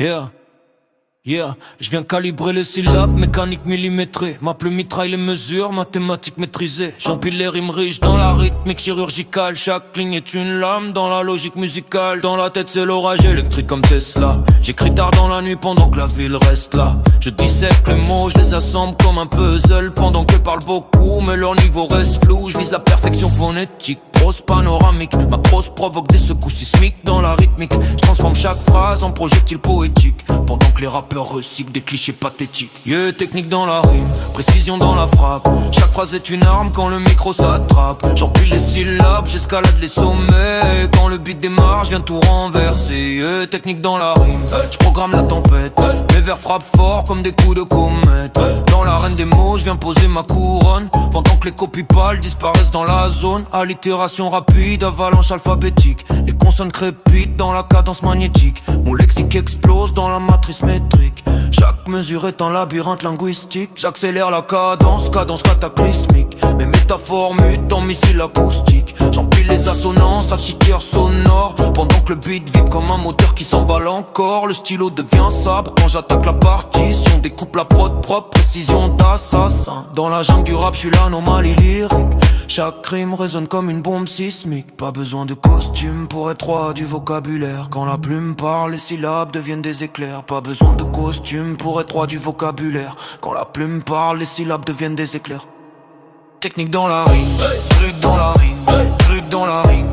Yeah, yeah, je viens calibrer les syllabes, mécanique millimétrée. Ma plume mitraille les mesures, mathématiques maîtrisées. J'empile les rimes riches dans la rythmique chirurgicale. Chaque ligne est une lame dans la logique musicale. Dans la tête c'est l'orage électrique comme Tesla. J'écris tard dans la nuit pendant que la ville reste là. Je dissèque les mots, je les assemble comme un puzzle. Pendant que parlent beaucoup, mais leur niveau reste flou. Je vise la perfection phonétique, prose panoramique. Ma prose provoque des secousses sismiques dans la rythmique. Je transforme chaque phrase en projectile poétique. Pendant que les rappeurs recyclent des clichés pathétiques. Yeah, technique dans la rime, précision dans la frappe. Chaque phrase est une arme quand le micro s'attrape. J'empile les syllabes, j'escalade les sommets. Quand le beat démarre, je viens tout renverser. Yeah, technique dans la rime, je programme la tempête. Mes vers frappent fort comme des coups de comète. Dans l'arène des mots, je viens poser ma couronne. Pendant que les copies pâles disparaissent dans la zone. Allitération rapide, avalanche alphabétique. Les consonnes crépitent dans la cadence magnétique. Mon lexique explose dans la matrice métrique. Chaque mesure est un labyrinthe linguistique. J'accélère la cadence, cadence cataclysmique. Mes métaphores mutent en missiles acoustiques. J'empile les assonances, achitières sonores. Pendant que le beat vibre comme un moteur qui s'emballe encore. Le stylo devient sabre quand j'attaque la partition. Découpe la prod propre, précision d'assassin. Dans la jungle du rap, je suis l'anomalie lyrique. Chaque rime résonne comme une bombe sismique. Pas besoin de costume pour être roi du vocabulaire. Quand la plume parle, les syllabes deviennent des éclairs. Pas besoin de costume pour être roi du vocabulaire. Quand la plume parle, les syllabes deviennent des éclairs. Technique dans la rime, truc dans la rime, truc dans la rime.